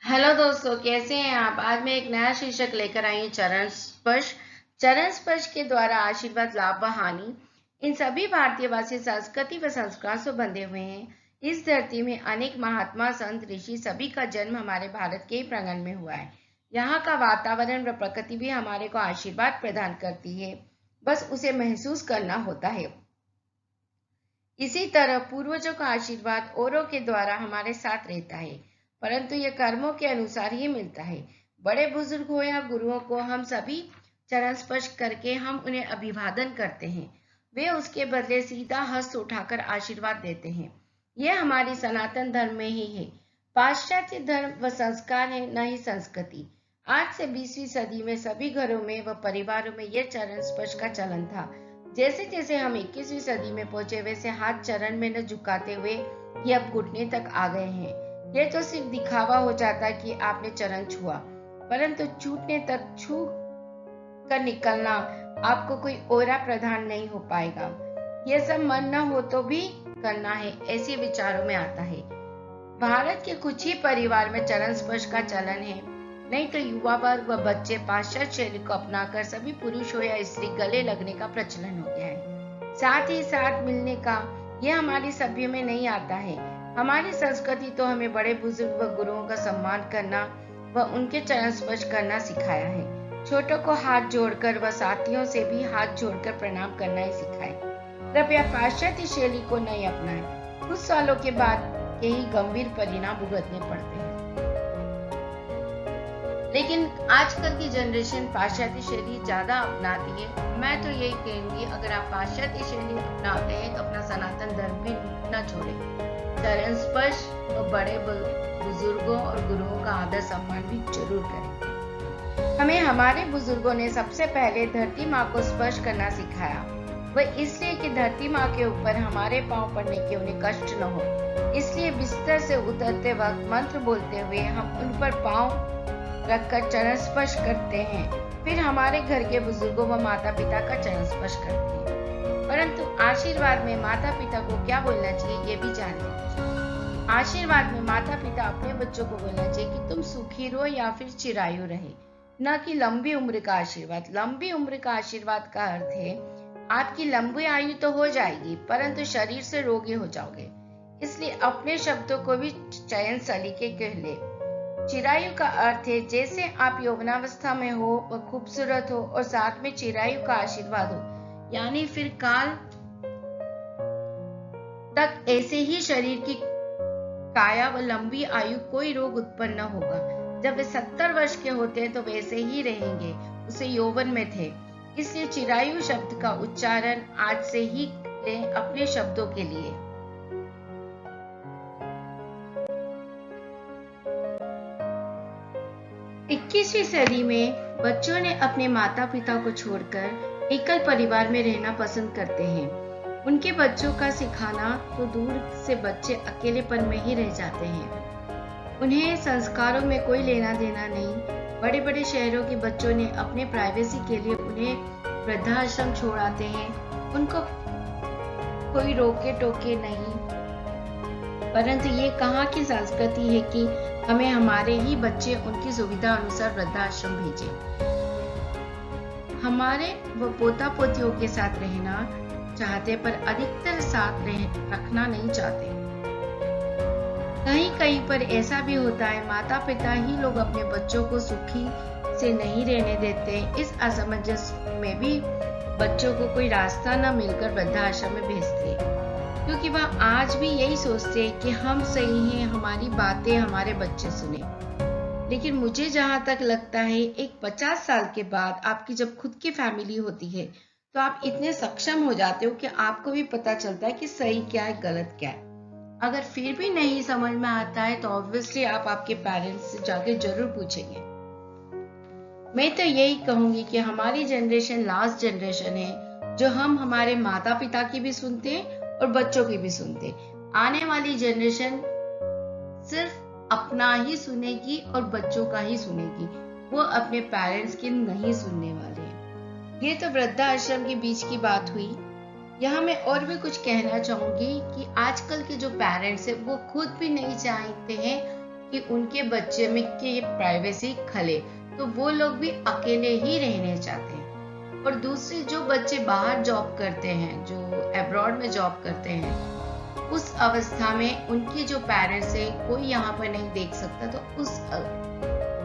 Hello दोस्तों, कैसे हैं आप। आज मैं एक नया शीर्षक लेकर आई हूँ, चरण स्पर्श। चरण स्पर्श के द्वारा आशीर्वाद, लाभ व हानि, इन सभी भारतीयवासी संस्कृति व संस्कार से बंधे हुए हैं। इस धरती में अनेक महात्मा, संत, ऋषि सभी का जन्म हमारे भारत के ही प्रांगण में हुआ है। यहाँ का वातावरण व प्रकृति भी हमारे को आशीर्वाद प्रदान करती है, बस उसे महसूस करना होता है। इसी तरह पूर्वजों का आशीर्वाद औरों के द्वारा हमारे साथ रहता है, परंतु यह कर्मों के अनुसार ही मिलता है। बड़े बुजुर्ग हो या गुरुओं को हम सभी चरण स्पर्श करके हम उन्हें अभिवादन करते हैं। वे उसके बदले सीधा हस्त उठाकर आशीर्वाद देते हैं। यह हमारी सनातन धर्म में ही है। पाश्चात्य धर्म व संस्कार है, न ही संस्कृति। आज से 20वीं सदी में सभी घरों में व परिवारों में यह चरण स्पर्श का चलन था। जैसे जैसे हम 21वीं सदी में पहुंचे, वैसे हाथ चरण में न झुकाते हुए ये अब घुटने तक आ गए हैं। ये तो सिर्फ दिखावा हो जाता कि आपने चरण छुआ, परंतु छूटने तक छू कर निकलना आपको कोई ओरा प्रदान नहीं हो पाएगा। यह सब मन न हो तो भी करना है, ऐसे विचारों में आता है। भारत के कुछ ही परिवार में चरण स्पर्श का चलन है, नहीं तो युवा वर्ग व बच्चे पाश्चात्य शैली को अपनाकर सभी पुरुष हो या स्त्री गले लगने का प्रचलन हो गया है। साथ ही साथ मिलने का यह हमारी सभ्य में नहीं आता है। हमारी संस्कृति तो हमें बड़े बुजुर्ग व गुरुओं का सम्मान करना व उनके चरण स्पर्श करना सिखाया है। छोटों को हाथ जोड़कर व साथियों से भी हाथ जोड़कर प्रणाम करना ही सिखाए। कृपया पाश्चात्य शैली को नहीं अपनाएं। कुछ सालों के बाद यही गंभीर परिणाम भुगतने पड़ते हैं। लेकिन आजकल की जनरेशन पाश्चात्य शैली ज्यादा अपनाती है। मैं तो यही कहूंगी, अगर आप पाश्चात्य शैली अपनाते हैं तो अपना सनातन धर्म भी न छोड़ें। चरण स्पर्श और बड़े बुजुर्गों और गुरुओं का आदर सम्मान भी जरूर करें। हमें हमारे बुजुर्गों ने सबसे पहले धरती माँ को स्पर्श करना सिखाया, वह इसलिए कि धरती माँ के ऊपर हमारे पांव पड़ने के उन्हें कष्ट न हो। इसलिए बिस्तर से उतरते वक्त मंत्र बोलते हुए हम उन पर पांव रखकर चरण स्पर्श करते हैं। फिर हमारे घर के बुजुर्गों व माता पिता का चरण स्पर्श करते हैं। परंतु आशीर्वाद में माता पिता को क्या बोलना चाहिए, ये भी जान लीजिए। आशीर्वाद में माता पिता अपने बच्चों को बोलना चाहिए कि तुम सुखी रहो या फिर चिरायु रहे, न कि लंबी उम्र का आशीर्वाद। लंबी उम्र का आशीर्वाद का अर्थ है आपकी लंबी आयु तो हो जाएगी, परंतु शरीर से रोगी हो जाओगे। इसलिए अपने शब्दों को भी चयन सलीके कह ले। चिरायु का अर्थ है जैसे आप यौवनावस्था में हो और खूबसूरत हो और साथ में चिरायु का आशीर्वाद हो, यानी फिर काल तक ऐसे ही शरीर की काया व लंबी आयु, कोई रोग उत्पन्न न होगा। जब वे 70 वर्ष के होते हैं तो वैसे ही रहेंगे, उसे यौवन में थे। इसलिए चिरायु शब्द का उच्चारण आज से ही लें अपने शब्दों के लिए। इक्कीसवीं सदी में बच्चों ने अपने माता पिता को छोड़कर एकल परिवार में रहना पसंद करते हैं। उनके बच्चों का सिखाना तो दूर से बच्चे अकेलेपन में ही रह जाते हैं। उन्हें संस्कारों में कोई लेना देना नहीं। बड़े बड़े शहरों के बच्चों ने अपने प्राइवेसी के लिए उन्हें वृद्धाश्रम छोड़ आते हैं। उनको कोई रोके टोके नहीं, परंतु ये कहाँ की संस्कृति है कि हमें हमारे ही बच्चे उनकी सुविधा अनुसार वृद्धाश्रम भेजें। हमारे वो पोता पोतियों के साथ रहना चाहते, पर अधिकतर साथ रखना नहीं चाहते। कहीं कहीं पर ऐसा भी होता है, माता पिता ही लोग अपने बच्चों को सुखी से नहीं रहने देते। इस असमंजस में भी बच्चों को कोई रास्ता न मिलकर वृद्धाश्रम में भेजते, क्योंकि वह आज भी यही सोचते हैं कि हम सही हैं, हमारी बातें हमारे बच्चे सुने। लेकिन मुझे जहां तक लगता है, एक 50 साल के बाद आपकी जब खुद की फैमिली होती है तो आप इतने सक्षम हो जाते हो कि आपको भी पता चलता है कि सही क्या है, गलत क्या है। अगर फिर भी नहीं समझ में आता है तो ऑब्वियसली आप आपके पेरेंट्स से जाके जरूर पूछेंगे। मैं तो यही कहूंगी कि हमारी जनरेशन लास्ट जनरेशन है, जो हम हमारे माता पिता की भी सुनते हैं और बच्चों की भी सुनते। आने वाली जनरेशन सिर्फ अपना ही सुनेगी और बच्चों का ही सुनेगी, वो अपने पेरेंट्स की नहीं सुनने वाले हैं। ये तो वृद्धाश्रम के बीच की बात हुई। यहाँ मैं और भी कुछ कहना चाहूंगी कि आजकल के जो पेरेंट्स है वो खुद भी नहीं चाहते हैं कि उनके बच्चे में की प्राइवेसी खले, तो वो लोग भी अकेले ही रहने चाहते हैं। और दूसरे जो बच्चे बाहर जॉब करते हैं, जो अब्रॉड में जॉब करते हैं, उस अवस्था में उनके जो पेरेंट्स है कोई यहाँ पर नहीं देख सकता, तो उस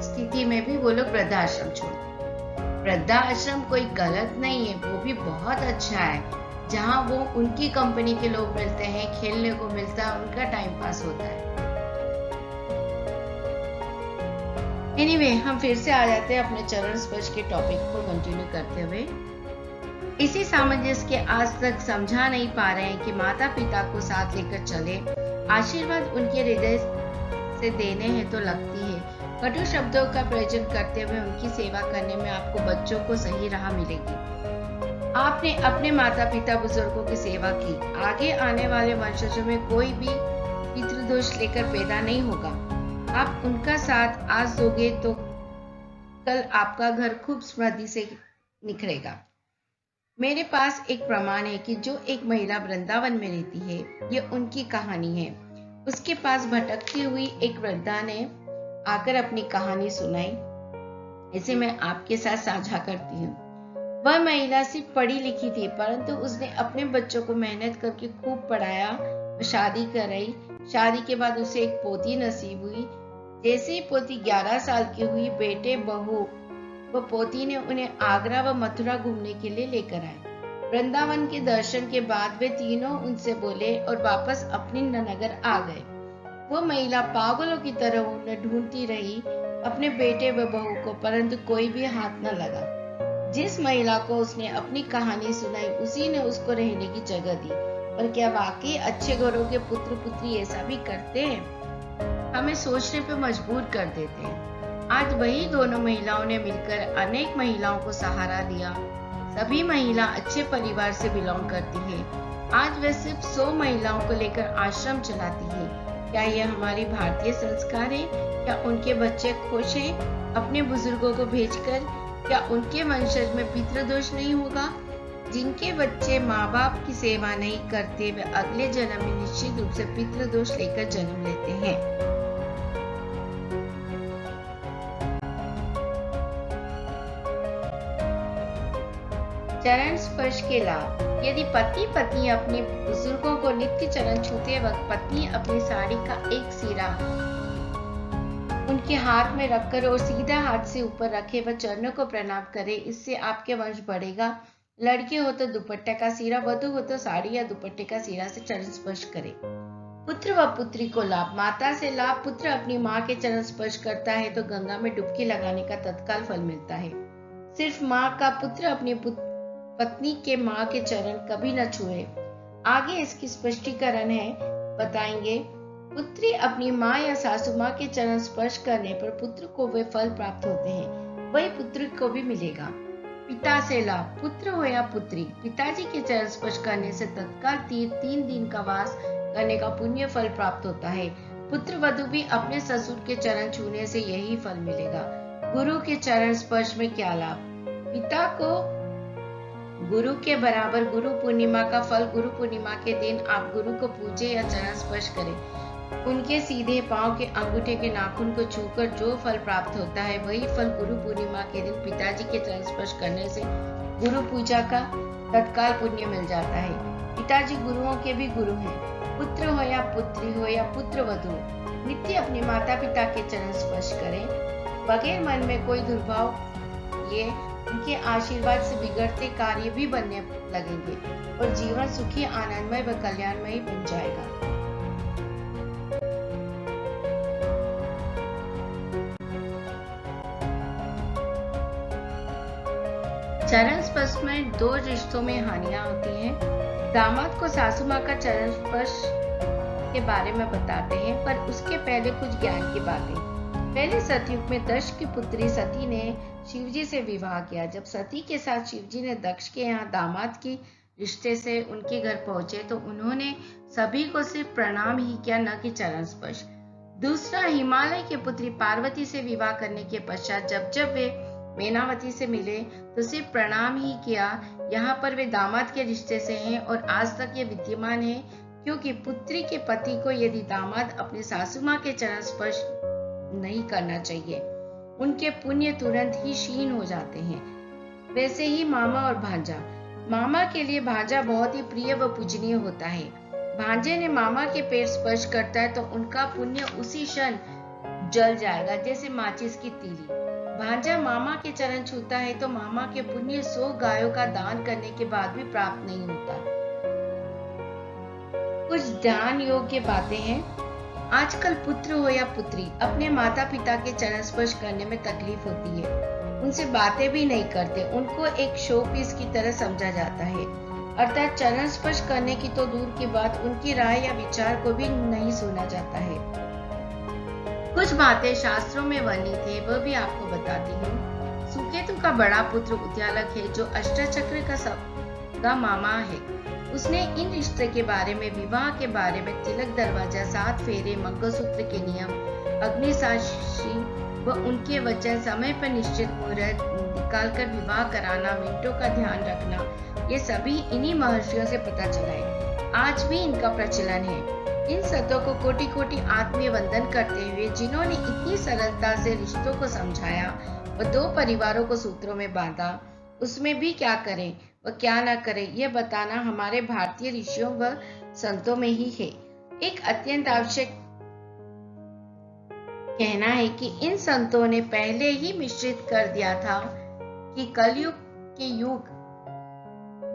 स्थिति में भी वो लोग वृद्धाश्रम छोड़ते हैं। वृद्धाश्रम कोई गलत नहीं है, वो भी बहुत अच्छा है, जहाँ वो उनकी कंपनी के लोग मिलते हैं, खेलने को मिलता है, उनका टाइम पास होता है। एनीवे, हम फिर से आ जाते हैं अपने चरण स्पर्श के टॉपिक को कंटिन्यू करते हुए। इसी सामंजस्य के आज तक समझा नहीं पा रहे हैं कि माता पिता को साथ लेकर चले, आशीर्वाद उनके हृदय से देने हैं तो लगती है। कटु शब्दों का प्रयोजन करते हुए उनकी सेवा करने में आपको बच्चों को सही राह मिलेगी। आपने अपने माता पिता बुजुर्गों की सेवा की, आगे आने वाले वंशजों में कोई भी पितृदोष लेकर पैदा नहीं होगा। आप उनका साथ आज दोगे तो कल आपका घर खूब समृद्धि से निखरेगा। मेरे पास एक प्रमाण है कि जो एक महिला वृंदावन में रहती है, ये उनकी कहानी है। उसके पास भटकती हुई एक वृद्धा ने आकर अपनी कहानी सुनाई। इसे मैं आपके साथ साझा करती हूँ। वह महिला सिर्फ पढ़ी लिखी थी, परंतु उसने अपने बच्चों को मेहनत करके खूब पढ़ाया, शादी कराई। शादी के बाद उसे एक पोती नसीब हुई। जैसे ही पोती 11 साल की हुई, बेटे बहू व पोती ने उन्हें आगरा व मथुरा घूमने के लिए लेकर आए। वृंदावन के दर्शन के बाद वे तीनों उनसे बोले और वापस अपनी नगर आ गए। वो महिला पागलों की तरह उन्हें ढूंढती रही, अपने बेटे व बहू को, परंतु कोई भी हाथ न लगा। जिस महिला को उसने अपनी कहानी सुनाई, उसी ने उसको रहने की जगह दी। पर क्या वाकई अच्छे घरों के पुत्र पुत्री ऐसा भी करते हैं? हमें सोचने पर मजबूर कर देते हैं। आज वही दोनों महिलाओं ने मिलकर अनेक महिलाओं को सहारा दिया। सभी महिला अच्छे परिवार से बिलोंग करती है। आज वे सिर्फ 100 महिलाओं को लेकर आश्रम चलाती है। क्या यह हमारी भारतीय संस्कार है? क्या उनके बच्चे खुश हैं अपने बुजुर्गों को भेजकर? क्या उनके वंशज में पितृदोष नहीं होगा? जिनके बच्चे माँ बाप की सेवा नहीं करते, वे अगले जन्म में निश्चित रूप से पितृदोष लेकर जन्म लेते हैं। चरण स्पर्श के लाभ। यदि पति पत्नी अपने बुजुर्गों को नित्य चरण छूते वक्त पत्नी अपनी साड़ी का एक सिरा उनके हाथ में रखकर और सीधा हाथ से ऊपर रखे व चरणों को प्रणाम करे, इससे आपके वंश बढ़ेगा। लड़के हो तो दुपट्टे का सिरा, वधु हो तो साड़ी या दुपट्टे का सिरा से चरण स्पर्श करे। पुत्र व पुत्री को लाभ। माता से लाभ। पुत्र अपनी माँ के चरण स्पर्श करता है तो गंगा में डुबकी लगाने का तत्काल फल मिलता है। सिर्फ माँ का पुत्र अपनी पत्नी के माँ के चरण कभी न छुए। आगे इसकी स्पष्टीकरण है, बताएंगे। पुत्री अपनी माँ या सासू माँ के चरण स्पर्श करने पर पुत्र को वे फल प्राप्त होते हैं, वही पुत्र को भी मिलेगा। पिता से लाभ। पुत्र हो या पुत्री, पिताजी के चरण स्पर्श करने से तत्काल 3 दिन का वास करने का पुण्य फल प्राप्त होता है। पुत्र वधु भी अपने ससुर के चरण छूने से यही फल मिलेगा। गुरु के चरण स्पर्श में क्या लाभ। पिता को गुरु के बराबर गुरु पूर्णिमा का फल। गुरु पूर्णिमा के दिन आप गुरु को पूजे या चरण स्पर्श करें। उनके सीधे पांव के अंगूठे के नाखून को छूकर जो फल प्राप्त होता है, वही फल गुरु पूर्णिमा के दिन पिताजी के चरण स्पर्श करने से गुरु पूजा का तत्काल पुण्य मिल जाता है। पिताजी गुरुओं के भी गुरु हैं। पुत्र हो या पुत्री हो या पुत्र वधु, नित्य अपने माता पिता के चरण स्पर्श करें, बगैर मन में कोई दुर्भाव। ये उनके आशीर्वाद से बिगड़ते कार्य भी बनने लगेंगे और जीवन सुखी, आनंदमय व कल्याणमय बन जाएगा। चरण स्पर्श में 2 रिश्तों में हानियां होती हैं। दामाद को सासू माँ का चरण स्पर्श के बारे में बताते हैं, पर उसके पहले कुछ ज्ञान की बातें। पहले सतयुग में दक्ष की पुत्री सती ने शिवजी से विवाह किया। जब सती के साथ शिवजी ने दक्ष के यहाँ दामाद की रिश्ते से उनके घर पहुंचे तो उन्होंने सभी को सिर्फ प्रणाम ही किया, न कि चरण स्पर्श। दूसरा, हिमालय की पुत्री पार्वती से विवाह करने के पश्चात जब वे मैनावती से मिले तो सिर्फ प्रणाम ही किया। यहाँ पर वे दामाद के रिश्ते से हैं और आज तक ये विद्यमान है, क्योंकि पुत्री के पति को यदि दामाद अपने सासू माँ के चरण स्पर्श नहीं करना चाहिए, उनके पुण्य तुरंत ही क्षीण हो जाते हैं। वैसे ही मामा और भांजा, मामा के लिए भांजा बहुत ही प्रिय व पूजनीय होता है। भांजे ने मामा के पैर स्पर्श करता है तो उनका पुण्य उसी क्षण जल जाएगा जैसे माचिस की तीली। भांजा मामा के चरण छूता है तो मामा के पुण्य 100 गायों का दान करने के बाद भी प्राप्त नहीं होता। कुछ ध्यान योग्य बातें हैं। आजकल पुत्र हो या पुत्री अपने माता पिता के चरण स्पर्श करने में तकलीफ होती है। उनसे बातें भी नहीं करते, उनको एक शो पीस की तरह समझा जाता है। अर्थात चरण स्पर्श करने की तो दूर की बात, उनकी राय या विचार को भी नहीं सुना जाता है। कुछ बातें शास्त्रों में वर्णित है, वह भी आपको बताती हूँ। सुकेतु का बड़ा पुत्र उद्यालक है, जो अष्टचक्र का सबका मामा है। उसने इन रिश्ते के बारे में, विवाह के बारे में, तिलक दरवाजा, 7 फेरे, मंगलसूत्र के नियम, अग्निसाक्षी व उनके वचन, समय पर निश्चित मुहूर्त निकालकर विवाह कराना, मिनटों का ध्यान रखना, ये सभी इन्हीं महर्षियों से पता चला है। आज भी इनका प्रचलन है। इन सतों को कोटि कोटि आत्मीय वंदन करते हुए, जिन्होंने इतनी सरलता से रिश्तों को समझाया व 2 परिवारों को सूत्रों में बांधा, उसमें भी क्या करें व क्या न करें, यह बताना हमारे भारतीय ऋषियों व संतों में ही है। एक अत्यंत आवश्यक कहना है कि इन संतों ने पहले ही निश्चित कर दिया था कि कलयुग के युग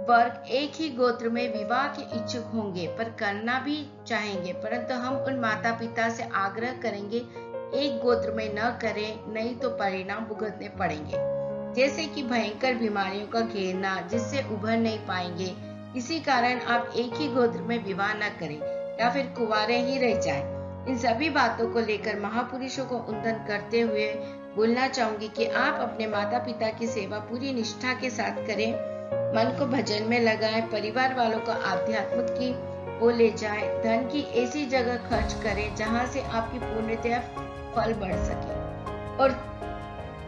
वर्ग एक ही गोत्र में विवाह के इच्छुक होंगे, पर करना भी चाहेंगे, परंतु हम उन माता पिता से आग्रह करेंगे एक गोत्र में न करें, नहीं तो परिणाम भुगतने पड़ेंगे, जैसे कि भयंकर बीमारियों का घेरना, जिससे उभर नहीं पाएंगे। इसी कारण आप एक ही गोत्र में विवाह न करें या फिर कुंवारे ही रह जाएं। इन सभी बातों को लेकर महापुरुषों को उन्नत करते हुए बोलना चाहूंगी कि आप अपने माता पिता की सेवा पूरी निष्ठा के साथ करें, मन को भजन में लगाएं, परिवार वालों को आध्यात्म की ओर ले जाएं, धन की ऐसी जगह खर्च करें जहां से आपकी पुण्यता फल बढ़ सके, और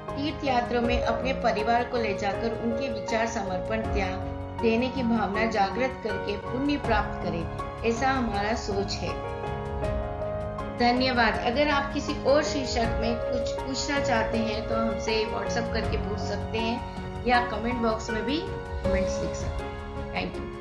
तीर्थ यात्रा में अपने परिवार को ले जाकर उनके विचार, समर्पण, त्याग देने की भावना जागृत करके पुण्य प्राप्त करें। ऐसा हमारा सोच है। धन्यवाद। अगर आप किसी और शीर्षक में कुछ पूछना चाहते हैं तो हमसे व्हाट्सएप करके पूछ सकते हैं या कमेंट बॉक्स में भी कमेंट्स लिख सकते हैं। Thank you.